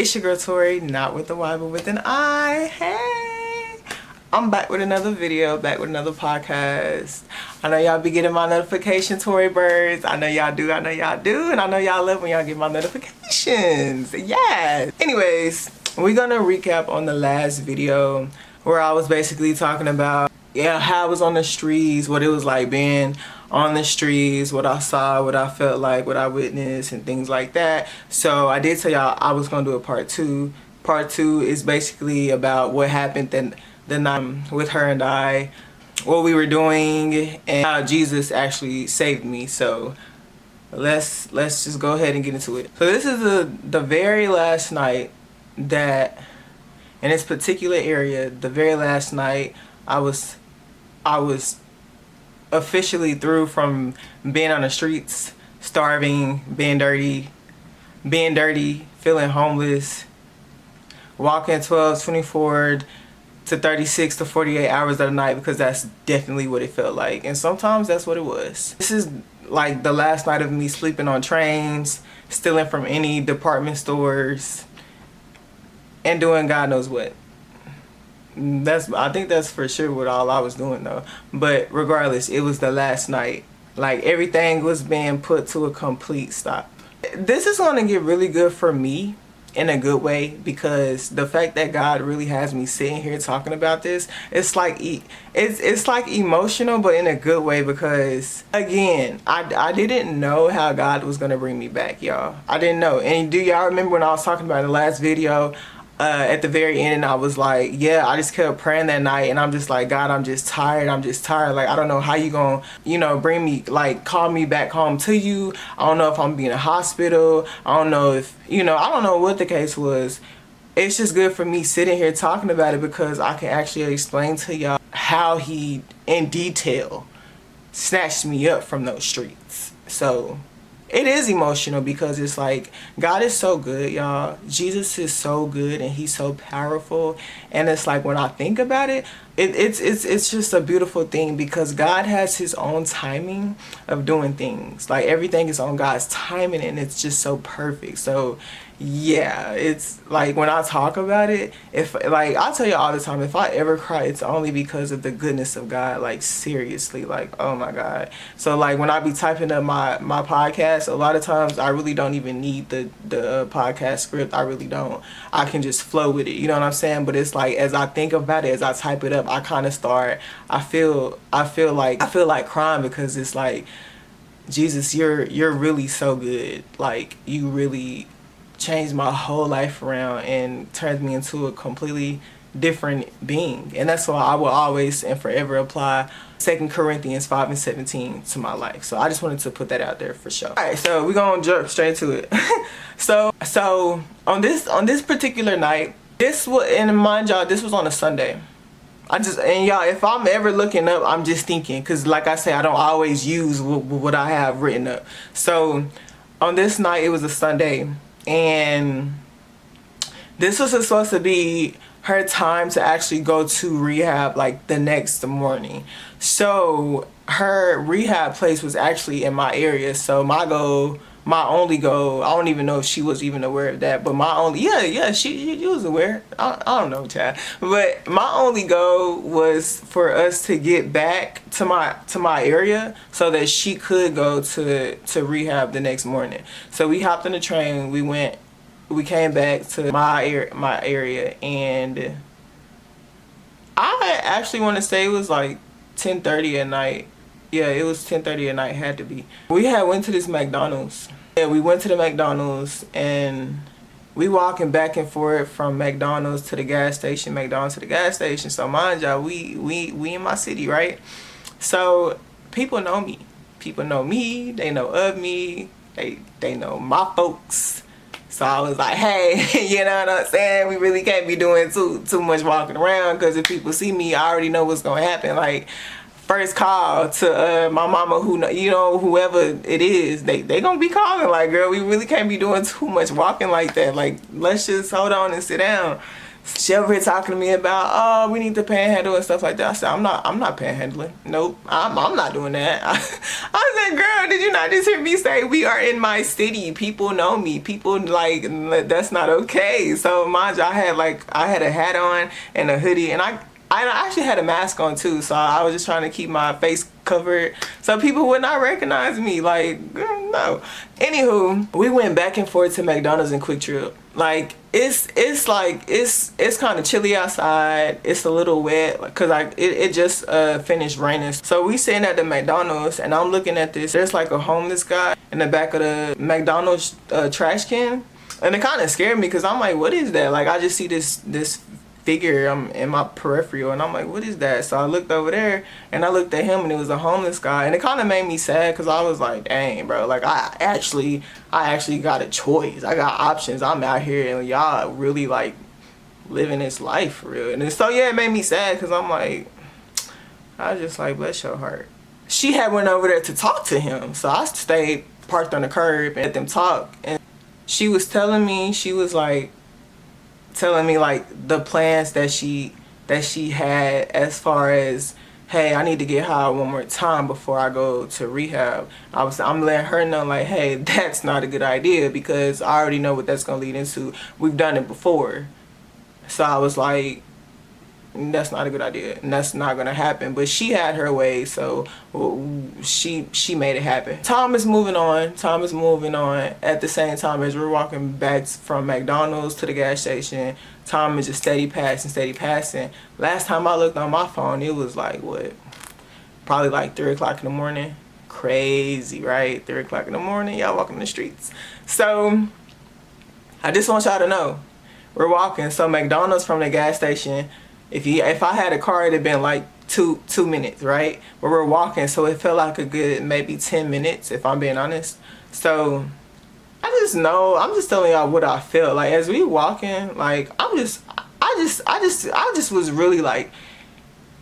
It's your girl Tori, not with the Y but with an I. Hey, I'm back with another video, back with another podcast. I know y'all be getting my notification, Tori birds. I know y'all do, and I know y'all love when y'all get my notifications. Yes. Anyways, we're gonna recap on the last video where I was basically talking about how I was on the streets, what it was like being on the streets, what I saw, what I felt like, what I witnessed, and things like that. So I did tell y'all I was gonna do a part two. Part two is basically about what happened the night with her and I, what we were doing, and how Jesus actually saved me. So let's just go ahead and get into it. So this is the very last night that, in this particular area, the very last night I was officially through from being on the streets, starving, being dirty, feeling homeless, walking 12, 24 to 36 to 48 hours of the night, because that's definitely what it felt like. And sometimes that's what it was. This is like the last night of me sleeping on trains, stealing from any department stores, and doing God knows what. I think that's for sure what all I was doing though. But regardless, it was the last night. Like, everything was being put to a complete stop. This is gonna get really good for me in a good way, because the fact that God really has me sitting here talking about this, it's like it's like emotional, but in a good way, because again, I didn't know how God was gonna bring me back, y'all. I didn't know. And do y'all remember when I was talking about in the last video, at the very end, and I was like, I just kept praying that night, and I'm just like, God, I'm just tired, like, I don't know how you gonna bring me, like, call me back home to you. I don't know if I'm being in a hospital, I don't know if, I don't know what the case was. It's just good for me sitting here talking about it, because I can actually explain to y'all how he, in detail, snatched me up from those streets. So it is emotional, because it's like, God is so good, y'all. Jesus is so good, and he's so powerful. And it's like, when I think about it, it's just a beautiful thing, because God has his own timing of doing things. Like, everything is on God's timing, and it's just so perfect. So yeah, it's like, when I talk about it, if, like, I tell you all the time, if I ever cry, it's only because of the goodness of God. Like, seriously, like, oh my God. So like, when I be typing up my podcast, a lot of times I really don't even need the podcast script. I really don't. I can just flow with it, you know what I'm saying? But it's like, as I think about it, as I type it up, I kind of start, I feel like crying, because it's like, Jesus, you're really so good. Like, you really changed my whole life around and turned me into a completely different being. And that's why I will always and forever apply 2 Corinthians 5:17 to my life. So I just wanted to put that out there for sure. Alright, so we're gonna jump straight to it. so on this particular night, and mind y'all, this was on a Sunday. And y'all, if I'm ever looking up, I'm just thinking, because like I say, I don't always use what I have written up. So on this night, it was a Sunday, and this was supposed to be her time to actually go to rehab, like, the next morning. So her rehab place was actually in my area. So my only goal, I don't even know if she was even aware of that, but my only, she was aware. I don't know, Chad. But my only goal was for us to get back to my area, so that she could go to rehab the next morning. So we hopped on the train, we came back to my area, and I actually want to say it was like 10:30 at night. Yeah, it was 10:30 at night, had to be. We had went to this McDonald's. Yeah, we went to the McDonald's, and we walking back and forth from McDonald's to the gas station, McDonald's to the gas station. So mind y'all, we in my city, right? So people know me. People know me, they know of me, they know my folks. So I was like, hey, you know what I'm saying? We really can't be doing too much walking around, because if people see me, I already know what's gonna happen. Like, first call to my mama, whoever it is, they gonna be calling like, girl, we really can't be doing too much walking like that. Like, let's just hold on and sit down. She over here talking to me about, oh, we need to panhandle and stuff like that. I said, I'm not panhandling. Nope, I'm not doing that. I said, girl, did you not just hear me say we are in my city? People know me. People like, that's not okay. So mind you, I had a hat on and a hoodie, and I actually had a mask on too. So I was just trying to keep my face covered so people would not recognize me. Like, no. Anywho, we went back and forth to McDonald's and Quick Trip. Like, it's kind of chilly outside. It's a little wet because it just finished raining. So we sitting at the McDonald's and I'm looking at this. There's like a homeless guy in the back of the McDonald's trash can, and it kind of scared me because I'm like, what is that? Like, I just see this figure in my peripheral, and I'm like, what is that? So I looked over there and I looked at him, and it was a homeless guy, and it kind of made me sad because I was like, dang, bro, like I actually got a choice. I got options. I'm out here and y'all really like living this life for real. And so yeah, it made me sad because I'm like, I was just like, bless your heart. She had went over there to talk to him, so I stayed parked on the curb and let them talk. And she was telling me like the plans that she had as far as, hey, I need to get high one more time before I go to rehab. I'm letting her know like, hey, that's not a good idea because I already know what that's gonna lead into. We've done it before. So I was like, that's not a good idea and that's not gonna happen. But she had her way, so she made it happen. Time is moving on. At the same time as we're walking back from McDonald's to the gas station, time is just steady passing. Last time I looked on my phone, it was like, what, probably like 3 o'clock in the morning. Crazy, right? 3 o'clock in the morning, y'all walking the streets. So I just want y'all to know, we're walking. So McDonald's from the gas station, if I had a car, it'd have been like two minutes, right? But we're walking, so it felt like a good maybe 10 minutes, if I'm being honest. So I just know, I'm just telling y'all what I felt like as we walking. Like, I just was really like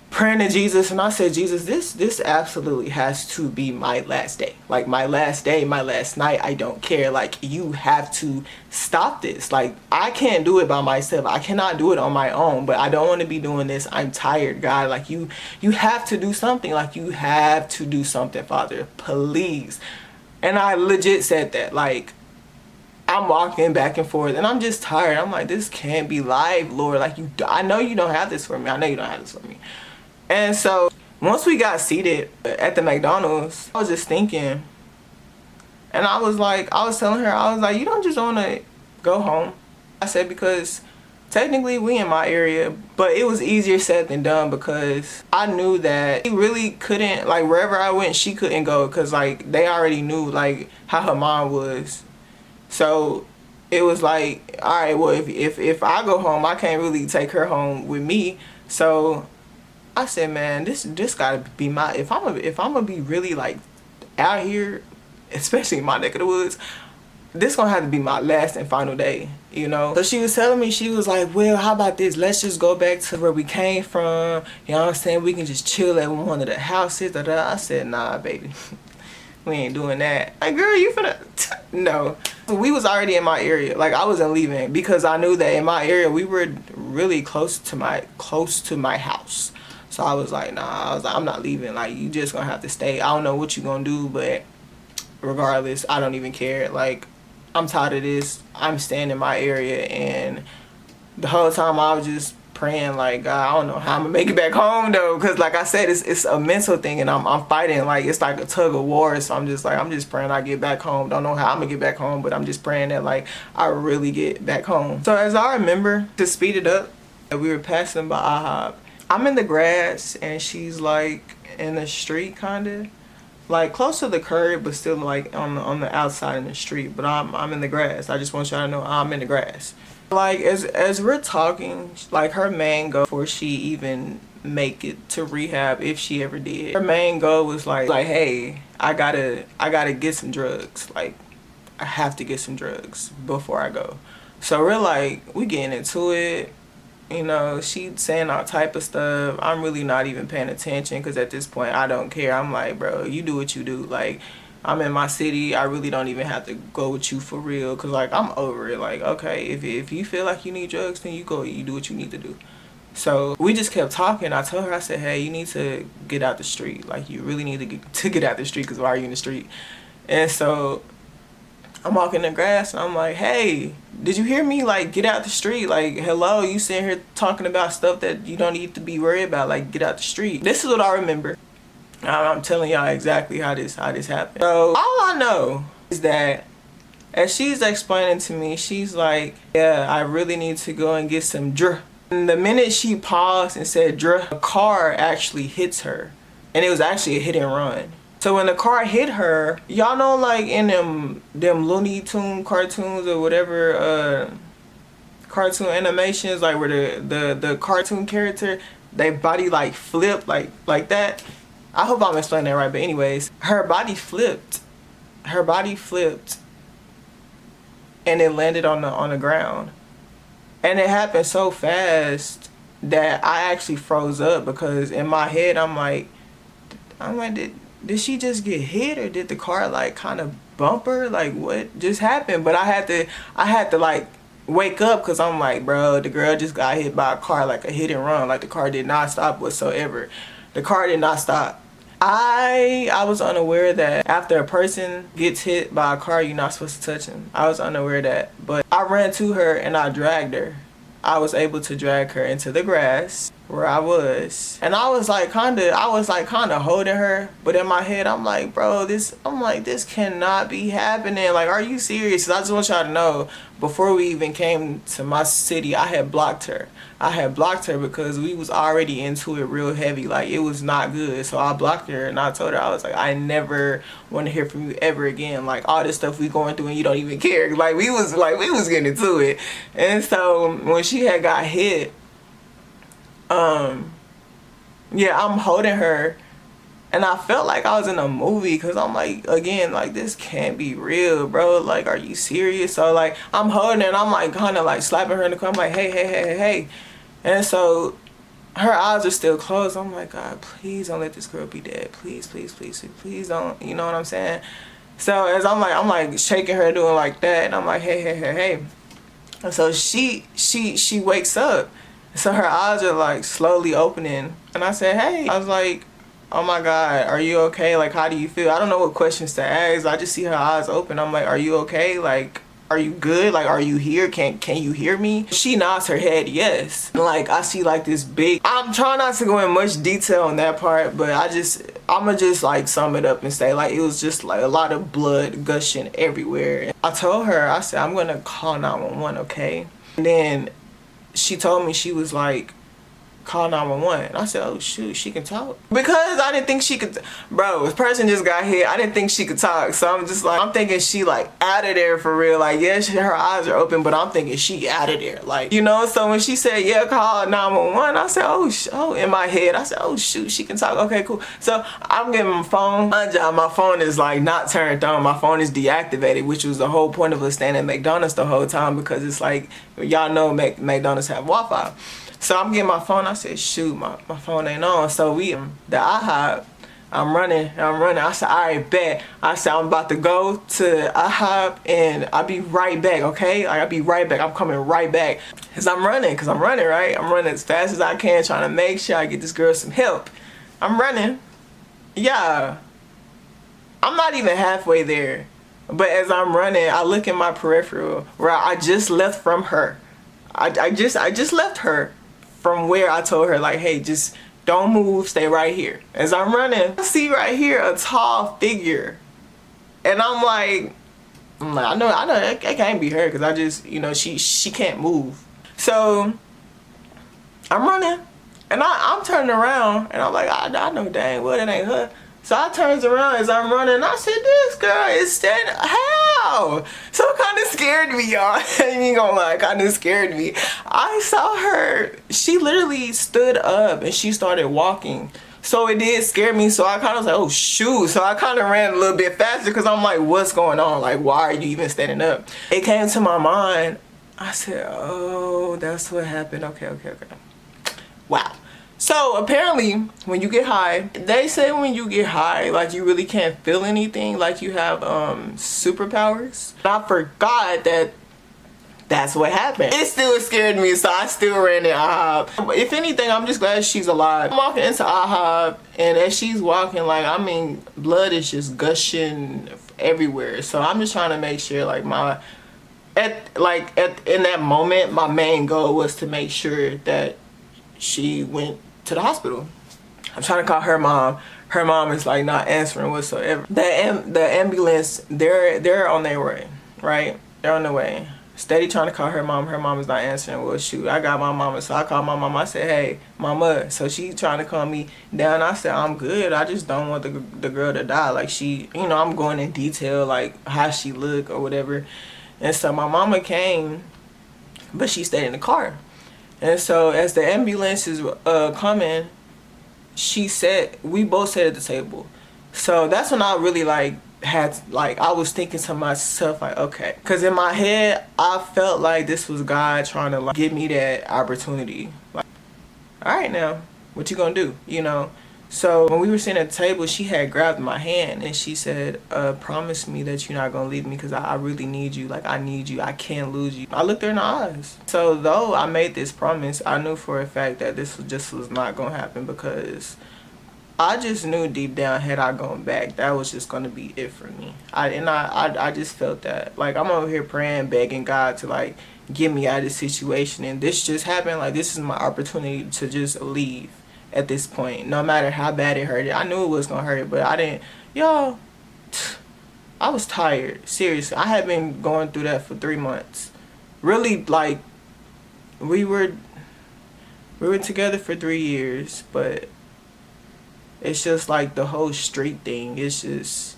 praying to Jesus, and I said, Jesus, this absolutely has to be my last day. Like, my last day, my last night, I don't care. Like, you have to stop this. Like, I can't do it by myself. I cannot do it on my own, but I don't want to be doing this. I'm tired, God. Like, you have to do something. Like, you have to do something, Father, please. And I legit said that. Like, I'm walking back and forth and I'm just tired. I'm like, this can't be live, Lord. Like, I know you don't have this for me. I know you don't have this for me. And so once we got seated at the McDonald's, I was just thinking, and I was telling her, I was like, you don't just want to go home. I said, because technically we in my area, but it was easier said than done because I knew that she really couldn't, like, wherever I went, she couldn't go because, like, they already knew, like, how her mom was. So it was like, all right, well, if I go home, I can't really take her home with me. So I said, man, this gotta be my, if I'm gonna be really like out here, especially in my neck of the woods, this gonna have to be my last and final day, you know? So she was telling me, she was like, well, how about this? Let's just go back to where we came from. You know what I'm saying? We can just chill at one of the houses. Da, da. I said, nah, baby. We ain't doing that. Like, girl, you finna, no. We was already in my area. Like, I wasn't leaving because I knew that in my area, we were really close to my house. So I was like, nah, I was like, I'm not leaving. Like, you just gonna have to stay. I don't know what you gonna do, but regardless, I don't even care. Like, I'm tired of this. I'm staying in my area. And the whole time I was just praying, like, God, I don't know how I'm gonna make it back home though, because like I said, it's a mental thing, and I'm fighting, like, it's like a tug of war. So I'm just praying I get back home. Don't know how I'm gonna get back home, but I'm just praying that, like, I really get back home. So as I remember, to speed it up, we were passing by IHOP. I'm in the grass and she's like in the street, kind of like close to the curb, but still like on the outside in the street. But I'm in the grass. I just want y'all to know I'm in the grass. Like, as we're talking, like, her main goal before she even make it to rehab, if she ever did, her main goal was like, hey, I gotta get some drugs. Like, I have to get some drugs before I go. So we're like, we getting into it. You know, she saying all type of stuff. I'm really not even paying attention because at this point I don't care. I'm like, bro, you do what you do. Like, I'm in my city. I really don't even have to go with you for real, because like I'm over it. Like, okay, if you feel like you need drugs, then you go, you do what you need to do. So we just kept talking. I told her, I said, hey, you need to get out the street. Like, you really need to get out the street, because why are you in the street? And so I'm walking in the grass and I'm like, hey, did you hear me? Like, get out the street. Like, hello, you sitting here talking about stuff that you don't need to be worried about. Like, get out the street. This is what I remember. I'm telling y'all exactly how this happened. So all I know is that as she's explaining to me, she's like, yeah, I really need to go and get some dr. And the minute she paused and said dr, a car actually hits her. And it was actually a hit and run. So when the car hit her, y'all know, like in them Looney Tune cartoons or whatever cartoon animations, like where the cartoon character, their body like flipped like that. I hope I'm explaining that right, but anyways, her body flipped. Her body flipped and it landed on the ground. And it happened so fast that I actually froze up, because in my head I'm like did she just get hit, or did the car like kind of bump her? Like, what just happened? But I had to like wake up, because I'm like, bro, the girl just got hit by a car, like a hit and run. Like, the car did not stop whatsoever. The car did not stop. I was unaware that after a person gets hit by a car, you're not supposed to touch him. I was unaware of that. But I ran to her and I dragged her. I was able to drag her into the grass where I was. And I was like kind of holding her, but in my head I'm like, bro, this cannot be happening. Like, are you serious? I just want y'all to know, before we even came to my city, I had blocked her. I had blocked her because we was already into it real heavy. Like, it was not good. So I blocked her and I told her, I was like, I never want to hear from you ever again. Like, all this stuff we going through and you don't even care. Like, we was getting into it. And so when she had got hit, yeah, I'm holding her and I felt like I was in a movie, because I'm like, again, like, this can't be real, bro. Like, are you serious? So like, I'm holding her and I'm like kind of like slapping her in the car. I'm like, hey. And so her eyes are still closed. I'm like, God, please don't let this girl be dead. Please don't. You know what I'm saying? So as I'm like shaking her, doing like that, and I'm like, hey. And so she wakes up. So her eyes are like slowly opening. And I said, hey. I was like, oh my God, are you okay? Like, how do you feel? I don't know what questions to ask. I just see her eyes open. I'm like, are you okay? Like, are you good? Like, are you here? Can you hear me? She nods her head yes. And like, I see like this big, I'm trying not to go in much detail on that part, but I'ma just like sum it up and say, like, it was just like a lot of blood gushing everywhere. I told her, I said, I'm gonna call 911, okay? And then she told me, she was like, call 911. I said, oh shoot, she can talk? Because I didn't think she could, bro, this person just got hit. I didn't think she could talk. So I'm just like, I'm thinking she like out of there for real. Like, yeah, her eyes are open, but I'm thinking she out of there. Like, you know, so when she said, yeah, call 911, I said, oh, in my head, I said, oh shoot, she can talk. Okay, cool. So I'm getting my phone. My phone is like not turned on. My phone is deactivated, which was the whole point of us staying at McDonald's the whole time, because it's like, y'all know McDonald's have Wi-Fi. So I'm getting my phone. I said, shoot, my phone ain't on. So the IHOP, I'm running. I said, all right, bet. I said, I'm about to go to IHOP and I'll be right back, okay? Like, I'll be right back. I'm coming right back. Because I'm running, right? I'm running as fast as I can, trying to make sure I get this girl some help. I'm running. Yeah. I'm not even halfway there. But as I'm running, I look in my peripheral where I just left from her. I just left her from where I told her, like, hey, just don't move, stay right here. As I'm running, I see right here a tall figure. And I'm like, I know it can't be her, because I just, you know, she can't move. So I'm running and I'm turning around and I'm like, I know dang well it ain't her. So I turns around as I'm running and I said, this girl is standing, how? So it kind of scared me, y'all. I ain't gonna lie, it kind of scared me. I saw her, she literally stood up and she started walking. So it did scare me, so I kind of was like, oh shoot. So I kind of ran a little bit faster, because I'm like, what's going on? Like, why are you even standing up? It came to my mind. I said, oh, that's what happened. Okay. Wow. So apparently when you get high, they say when you get high, like you really can't feel anything, like you have superpowers. I forgot that that's what happened. It still scared me, so I still ran in IHOP. If anything, I'm just glad she's alive. I'm walking into IHOP, and as she's walking, like, I mean, blood is just gushing everywhere. So I'm just trying to make sure, like, in that moment, my main goal was to make sure that she went to the hospital. I'm trying to call her mom. Her mom is like not answering whatsoever. The ambulance, they're on their way, right? They're on their way. Steady trying to call her mom. Her mom is not answering. Well, shoot, I got my mama, so I called my mama. I said, hey, mama. So she trying to calm me down. I said, I'm good. I just don't want the girl to die. Like, she, you know, I'm going in detail, like how she look or whatever. And so my mama came, but she stayed in the car. And so as the ambulance is coming, we both sat at the table. So that's when I really I was thinking to myself, like, okay. Because in my head, I felt like this was God trying to give me that opportunity. Like, all right now, what you gonna do, you know? So when we were sitting at the table, she had grabbed my hand and she said, promise me that you're not gonna leave me, because I really need you. Like, I need you. I can't lose you. I looked her in the eyes. So though I made this promise, I knew for a fact that this was not gonna happen, because I just knew deep down, had I gone back, that was just gonna be it for me. I just felt that. Like, I'm over here praying, begging God to, like, get me out of this situation, and this just happened. Like, this is my opportunity to just leave at this point, no matter how bad it hurted. I knew it was gonna hurt, but I didn't. Y'all, I was tired. Seriously, I had been going through that for 3 months. Really, like, we were together for 3 years, but it's just like the whole street thing. It's just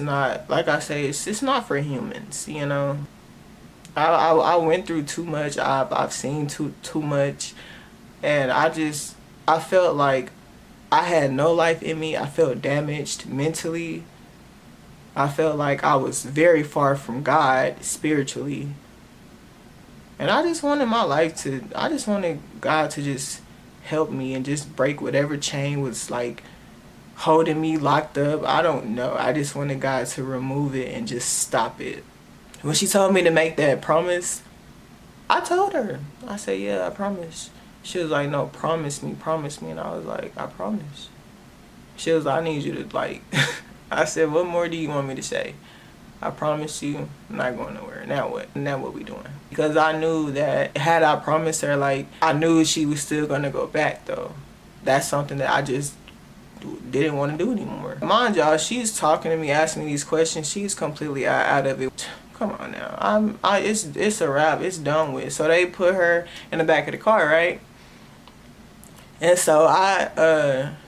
not, like I say, it's not for humans, you know. I went through too much. I've seen too much, and I felt like I had no life in me. I felt damaged mentally. I felt like I was very far from God spiritually, and I just wanted God to just help me and just break whatever chain was like holding me locked up. I don't know. I just wanted God to remove it and just stop it. When she told me to make that promise, I told her. I said, yeah, I promise. She was like, no, promise me. And I was like, I promise. She was like, I need you to, like, I said, what more do you want me to say? I promise you, I'm not going nowhere. Now what? Now what we doing? Because I knew that had I promised her, like, I knew she was still going to go back, though. That's something that I just didn't want to do anymore. Mind y'all, she's talking to me, asking me these questions. She's completely out of it. Come on now. It's a wrap. It's done with. So they put her in the back of the car, right? And so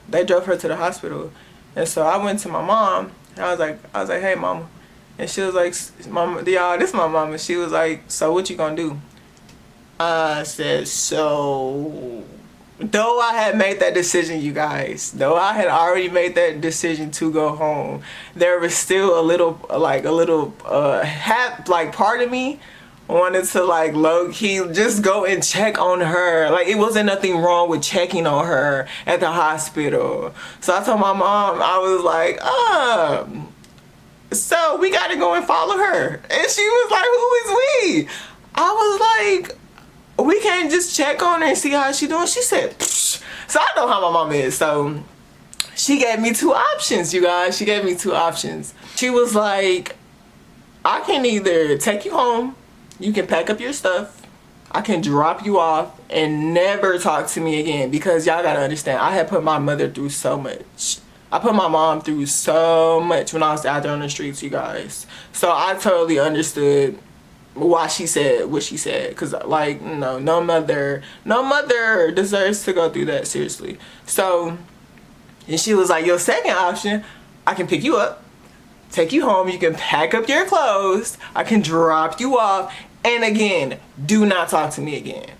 they drove her to the hospital. And so I went to my mom. And I was like, hey, mama. And she was like, mama, y'all, this is my mama. She was like, so what you gonna do? I said, so, though I had made that decision, you guys, though I had already made that decision to go home, there was still a little part of me wanted to, like, low-key just go and check on her. Like, it wasn't nothing wrong with checking on her at the hospital. So I told my mom, I was like, so we gotta go and follow her. And she was like, who is we? I was like, we can't just check on her and see how she doing. She said, psh. So I know how my mom is. So she gave me 2 options, you guys. She gave me 2 options. She was like, I can either take you home, you can pack up your stuff, I can drop you off and never talk to me again. Because y'all gotta understand, I had put my mother through so much. I put my mom through so much when I was out there on the streets, you guys. So I totally understood why she said what she said. Because, like, no mother deserves to go through that, seriously. So, and she was like, your second option, I can pick you up, take you home, you can pack up your clothes, I can drop you off, and again, do not talk to me again.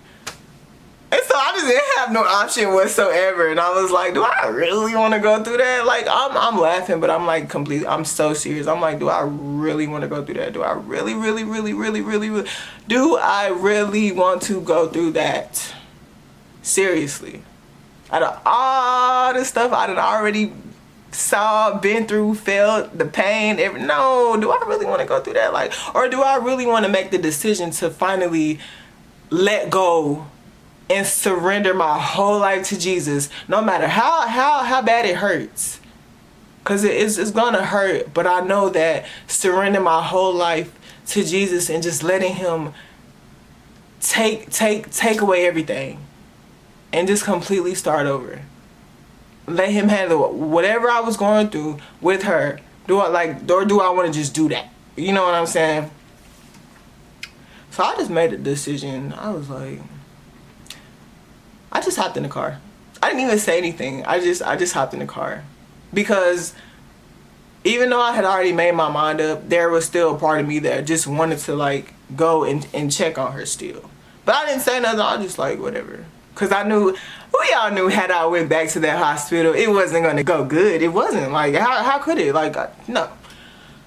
And so I just didn't have no option whatsoever. And I was like, do I really want to go through that? Like, I'm laughing, but I'm like I'm so serious. I'm like, do I really want to go through that? Do I really do I really want to go through that? Seriously. Out of all the stuff I done already saw, been through, felt, the pain, no, do I really want to go through that? Like, or do I really want to make the decision to finally let go and surrender my whole life to Jesus, no matter how bad it hurts? Because it's gonna hurt, but I know that surrendering my whole life to Jesus and just letting him take away everything and just completely start over. Let him handle whatever I was going through with her. Do I want to just do that? You know what I'm saying? So I just made a decision. I was like, I just hopped in the car. I didn't even say anything. I just hopped in the car. Because even though I had already made my mind up, there was still a part of me that just wanted to like go and check on her still. But I didn't say nothing. I was just like, whatever. Because I knew, we all knew had I went back to that hospital, it wasn't going to go good. It wasn't. Like, how could it? Like, no.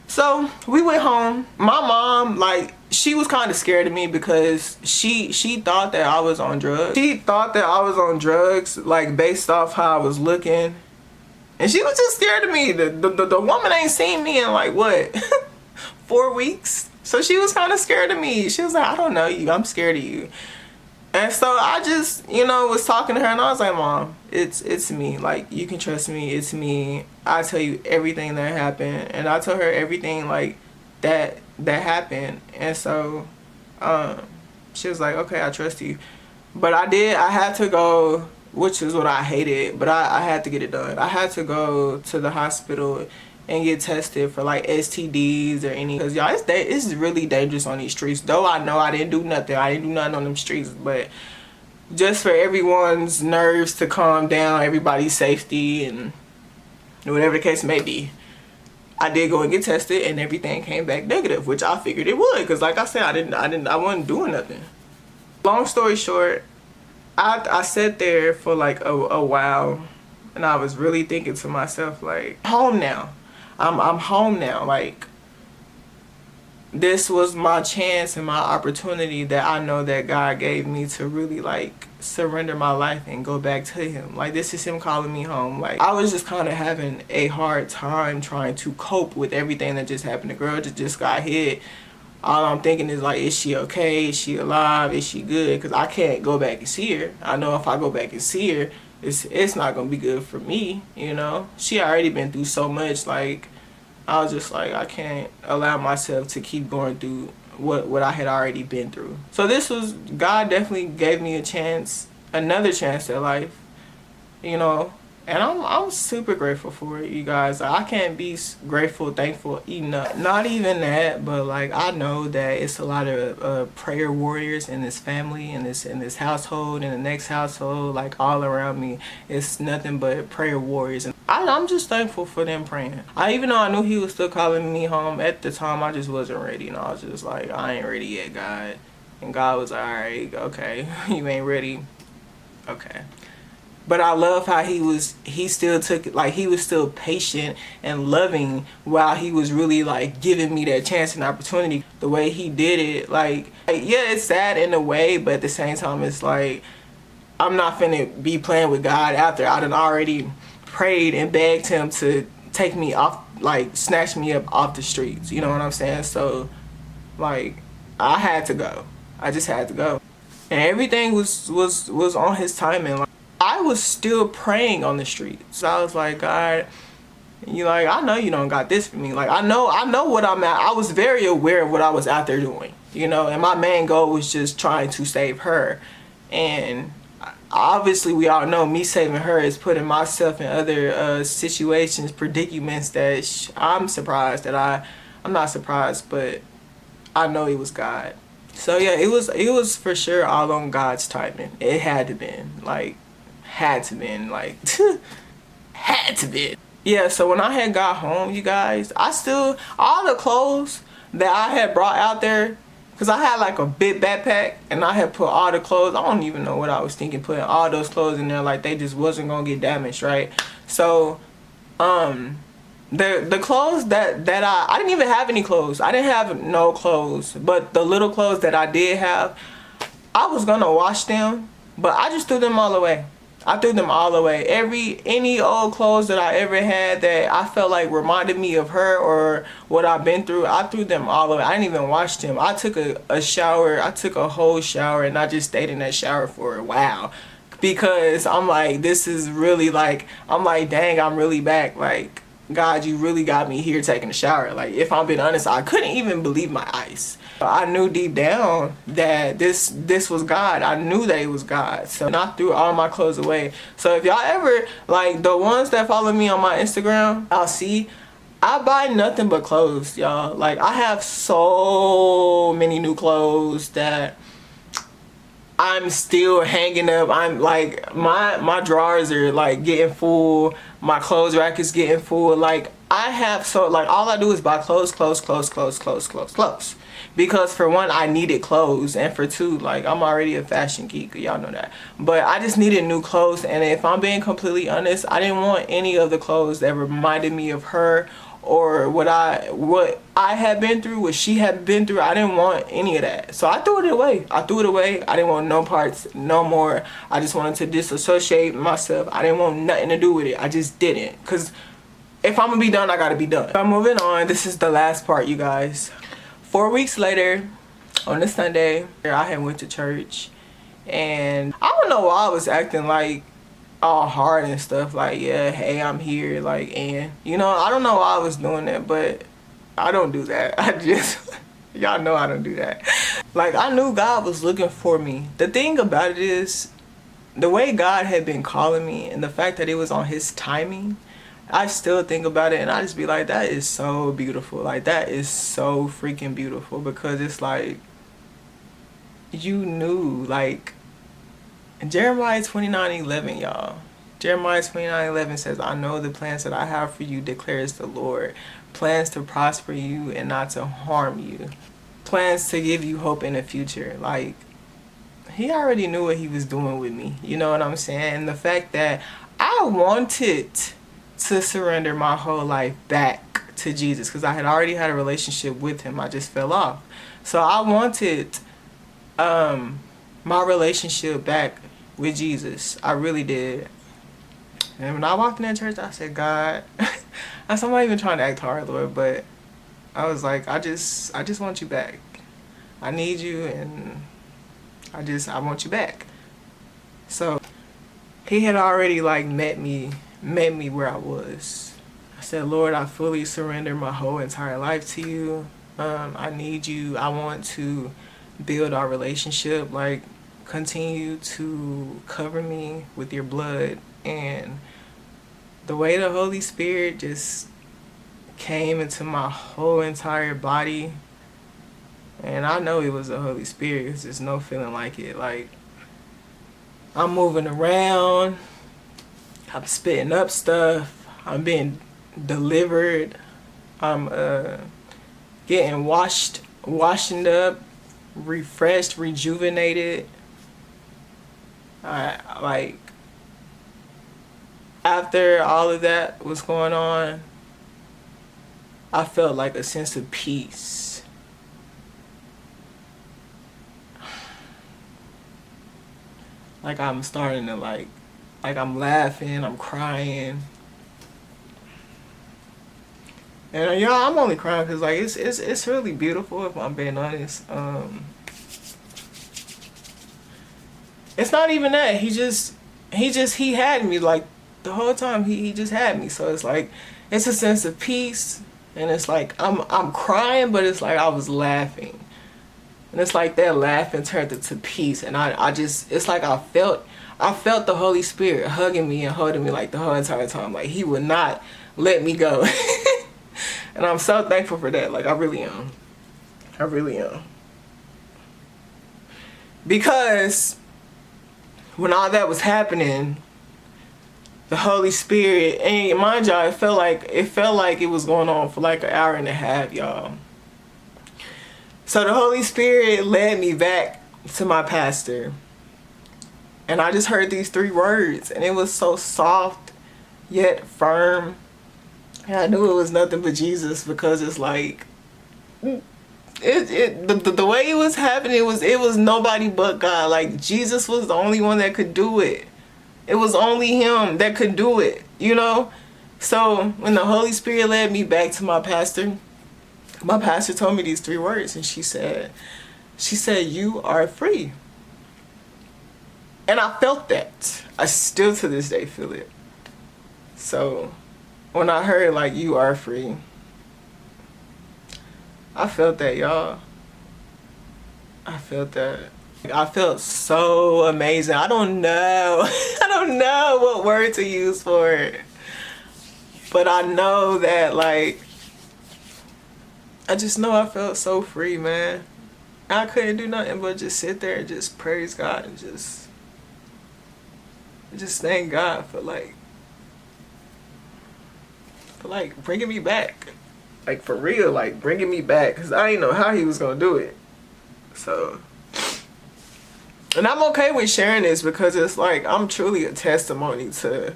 So, we went home. My mom, like, she was kind of scared of me because she thought that I was on drugs. She thought that I was on drugs, like, based off how I was looking. And she was just scared of me. The woman ain't seen me in, like, what, 4 weeks? So, she was kind of scared of me. She was like, I don't know you. I'm scared of you. And so I just, was talking to her and I was like, Mom, it's me. Like, you can trust me. It's me. I tell you everything that happened. And I told her everything, like, that happened. And so she was like, okay, I trust you. But I had to go, which is what I hated, but I had to get it done. I had to go to the hospital and get tested for like STDs or any, because y'all, it's really dangerous on these streets. Though I know I didn't do nothing. I didn't do nothing on them streets, but just for everyone's nerves to calm down, everybody's safety, and whatever the case may be, I did go and get tested, and everything came back negative, which I figured it would, because like I said, I wasn't doing nothing. Long story short, I sat there for like a while, and I was really thinking to myself, like, home now. I'm home now. Like, this was my chance and my opportunity that I know that God gave me to really like surrender my life and go back to him. Like, this is him calling me home. Like, I was just kind of having a hard time trying to cope with everything that just happened. The girl just got hit. All I'm thinking is like, is she okay? Is she alive? Is she good? Because I can't go back and see her. I know if I go back and see her, it's not gonna be good for me, She already been through so much. Like, I was just like, I can't allow myself to keep going through what I had already been through. So God definitely gave me another chance at life, and I'm super grateful for it, you guys. I can't be grateful, thankful enough. Not even that, but like, I know that it's a lot of prayer warriors in this family, in this household, in the next household, like all around me. It's nothing but prayer warriors, and I'm just thankful for them praying. Even though I knew he was still calling me home at the time, I just wasn't ready, I was just like, I ain't ready yet, God. And God was like, all right, okay, you ain't ready, okay. But I love how he still took it, like, he was still patient and loving while he was really like giving me that chance and opportunity. The way he did it, like yeah, it's sad in a way, but at the same time, it's like, I'm not finna be playing with God after I done already prayed and begged him to take me off, like snatch me up off the streets. You know what I'm saying? So like, I had to go. I just had to go, and everything was on his timing. Like, I was still praying on the streets. So I was like, God, I know you don't got this for me. Like, I know what I'm at. I was very aware of what I was out there doing, and my main goal was just trying to save her. And obviously, we all know me saving her is putting myself in other situations, predicaments that I'm surprised that I'm not surprised, but I know it was God. So yeah, it was for sure all on God's timing. It had to been, like, had to been, like, had to be. Yeah, so when I had got home, you guys, all the clothes that I had brought out there, because I had like a big backpack and I had put all the clothes, I don't even know what I was thinking, putting all those clothes in there, like they just wasn't gonna get damaged, right? So the clothes that I didn't even have any clothes. I didn't have no clothes, but the little clothes that I did have, I was gonna wash them, But I just threw them all away. I threw them all away. Any old clothes that I ever had that I felt like reminded me of her or what I've been through, I threw them all away. I didn't even wash them. I took a shower. I took a whole shower, and I just stayed in that shower for a while. Because I'm like, this is really like, I'm like, dang, I'm really back. Like, God, you really got me here taking a shower. Like, if I'm being honest, I couldn't even believe my eyes. I knew deep down that this was God. I knew that it was God. So I threw all my clothes away. So if y'all ever, like, the ones that follow me on my Instagram, I'll see I buy nothing but clothes, y'all. Like, I have so many new clothes that I'm still hanging up. I'm like, my drawers are like getting full. My clothes rack is getting full. Like, I have, so like, all I do is buy clothes. Because for one, I needed clothes, and for two, like, I'm already a fashion geek, y'all know that. But I just needed new clothes, and if I'm being completely honest, I didn't want any of the clothes that reminded me of her or what I had been through, what she had been through. I didn't want any of that. So I threw it away. I didn't want no parts, no more. I just wanted to disassociate myself. I didn't want nothing to do with it. I just didn't. Because if I'm going to be done, I got to be done. I'm moving on. This is the last part, you guys. 4 weeks later, on a Sunday, I had went to church. And I don't know why I was acting like all hard and stuff, like, yeah, hey, I'm here, like, and you know, I don't know why I was doing that, but I don't do that. I just y'all know I don't do that. Like, I knew God was looking for me. The thing about it is, the way God had been calling me and the fact that it was on his timing, I still think about it and I just be like, that is so beautiful. Like, that is so freaking beautiful, because it's like, you knew, like, Jeremiah 29:11, y'all. Jeremiah 29:11 says, I know the plans that I have for you, declares the Lord. Plans to prosper you and not to harm you. Plans to give you hope in the future. Like, he already knew what he was doing with me. You know what I'm saying? And the fact that I wanted to surrender my whole life back to Jesus, because I had already had a relationship with him. I just fell off. So I wanted my relationship back with Jesus. I really did. And when I walked in that church, I said, God, I'm not even trying to act hard, Lord, but I was like, I just want you back. I need you, and I want you back. So he had already, like, met me where I was. I said, Lord, I fully surrender my whole entire life to you. I need you. I want to build our relationship. Like, continue to cover me with your blood. And the way the Holy Spirit just came into my whole entire body, and I know it was the Holy Spirit, because there's no feeling like it. Like, I'm moving around, I'm spitting up stuff, I'm delivered, I'm getting washed up, refreshed, rejuvenated. Like, after all of that was going on, I felt like a sense of peace. Like, I'm starting to like I'm laughing, I'm crying. And y'all, I'm only crying because, like, it's really beautiful, if I'm being honest. It's not even that. He had me, like, the whole time. He just had me. So it's like, it's a sense of peace, and it's like I'm crying, but it's like I was laughing, and it's like that laughing turned into peace, and I just, it's like I felt the Holy Spirit hugging me and holding me, like, the whole entire time. Like, he would not let me go. And I'm so thankful for that. Like, I really am. I really am. Because when all that was happening, the Holy Spirit, and mind y'all, it felt like it was going on for like an hour and a half, y'all. So the Holy Spirit led me back to my pastor, and I just heard these 3 words, and it was so soft yet firm. And I knew it was nothing but Jesus, because it's like, The way it was happening, it was nobody but God. Like, Jesus was the only one that could do it. It was only him that could do it, you know? So when the Holy Spirit led me back to my pastor told me these 3 words, and she said, you are free. And I felt that. I still to this day feel it. So when I heard, like, you are free, I felt that, y'all. I felt that. I felt so amazing. I don't know. I don't know what word to use for it. But I know that, like, I just know I felt so free, man. I couldn't do nothing but just sit there and just praise God and just thank God for bringing me back. Like, for real, like, bringing me back. Because I didn't know how he was going to do it. So, and I'm okay with sharing this because it's like, I'm truly a testimony to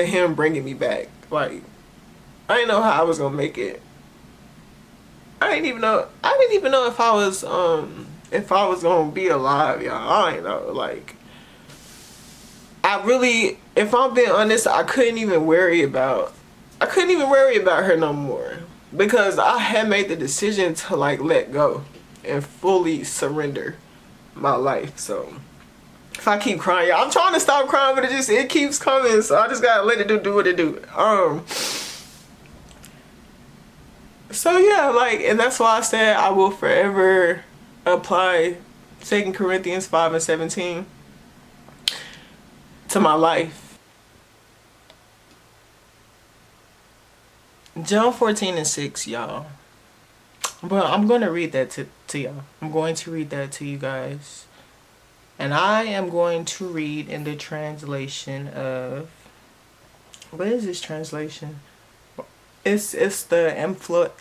him bringing me back. Like, I didn't know how I was going to make it. I didn't even know if I was going to be alive, y'all. I didn't know. Like, if I'm being honest, I couldn't even worry about her no more, because I had made the decision to, like, let go and fully surrender my life. So if I keep crying, y'all, I'm trying to stop crying, but it keeps coming, so I just gotta let it do what it do. So yeah, like, and that's why I said I will forever apply 2 Corinthians 5:17 to my life. John 14:6, y'all. But I'm going to read that to y'all. I'm going to read that to you guys. And I am going to read in the translation of... What is this translation? It's the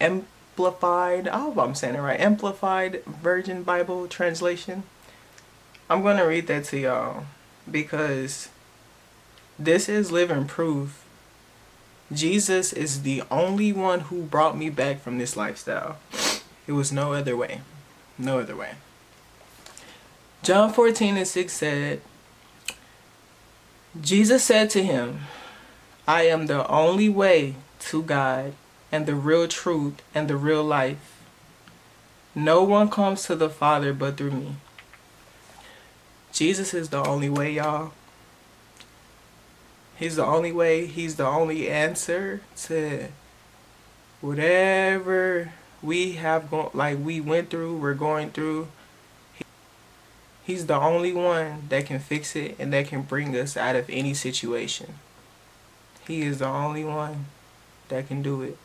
Amplified... I hope I'm saying it right. Amplified Version Bible translation. I'm going to read that to y'all, because this is living proof. Jesus is the only one who brought me back from this lifestyle. It was no other way. No other way. John 14:6 said, Jesus said to him, I am the only way to God and the real truth and the real life. No one comes to the Father but through me. Jesus is the only way, y'all. He's the only way. He's the only answer to whatever we have we went through, we're going through. He's the only one that can fix it and that can bring us out of any situation. He is the only one that can do it.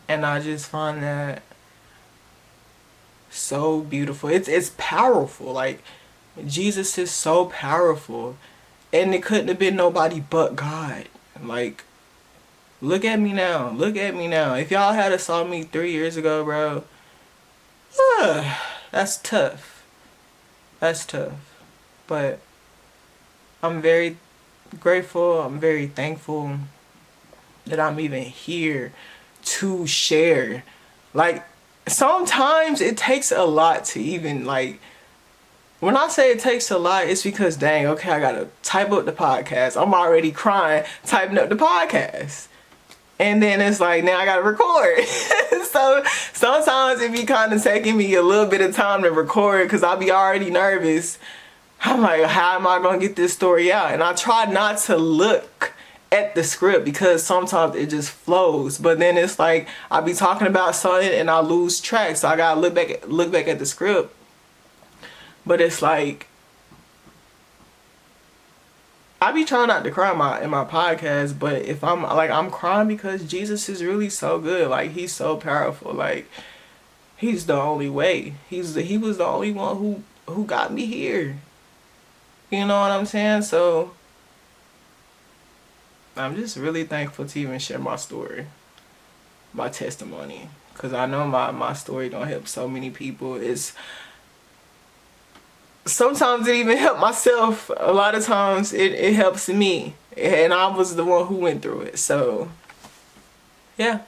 And I just find that so beautiful. It's powerful. Like, Jesus is so powerful, and it couldn't have been nobody but God. Like, look at me now. Look at me now. If y'all had saw me 3 years ago, bro, that's tough. That's tough. But I'm very grateful. I'm very thankful that I'm even here to share. Like, sometimes it takes a lot to even, like, when I say it takes a lot, it's because, dang, okay, I gotta type up the podcast. I'm already crying typing up the podcast. And then it's like, now I gotta record. So sometimes it be kind of taking me a little bit of time to record, because I'll be already nervous. I'm like, how am I gonna get this story out? And I try not to look at the script, because sometimes it just flows. But then it's like, I'll be talking about something and I lose track. So I gotta look back at the script. But it's like, I be trying not to cry in my podcast, but if I'm crying because Jesus is really so good. Like, he's so powerful. Like, he's the only way. He was the only one who got me here. You know what I'm saying? So I'm just really thankful to even share my story, my testimony, because I know my story don't help so many people. Sometimes it even helped myself. A lot of times it helps me. And I was the one who went through it. So, yeah.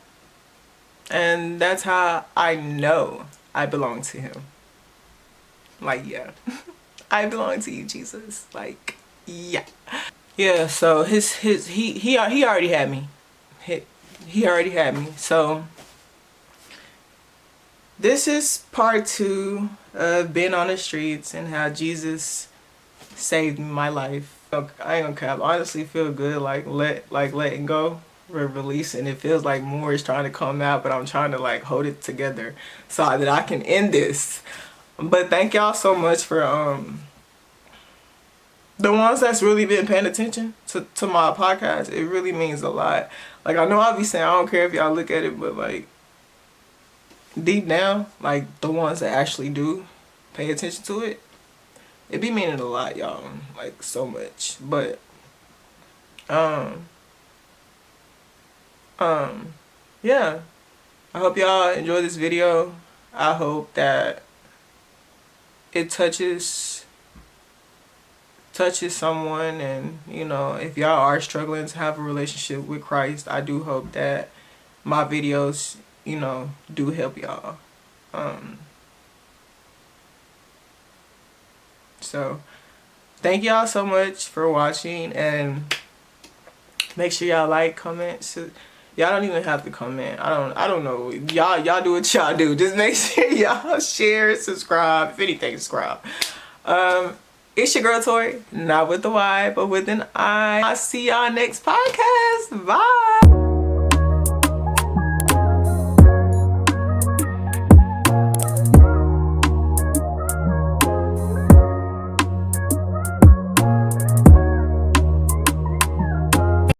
And that's how I know I belong to him. Like, yeah. I belong to you, Jesus. Like, yeah. Yeah, so he already had me. He already had me. So this is part 2 of being on the streets and how Jesus saved my life. I ain't gonna cap. I honestly feel good like letting go, releasing. It feels like more is trying to come out, but I'm trying to like hold it together so that I can end this. But thank y'all so much for the ones that's really been paying attention to my podcast. It really means a lot. Like, I know I'll be saying I don't care if y'all look at it, but like deep down, like the ones that actually do pay attention to it, it be meaning a lot, y'all. Like, so much. But yeah, I hope y'all enjoy this video. I hope that it touches someone, and you know, if y'all are struggling to have a relationship with Christ, I do hope that my videos, you know, do help y'all. So thank y'all so much for watching, and make sure y'all like, comment. Y'all don't even have to comment. I don't know. Y'all do what y'all do. Just make sure y'all share, subscribe. If anything, subscribe. It's your girl Tori, not with the Y, but with an I. I'll see y'all next podcast. Bye.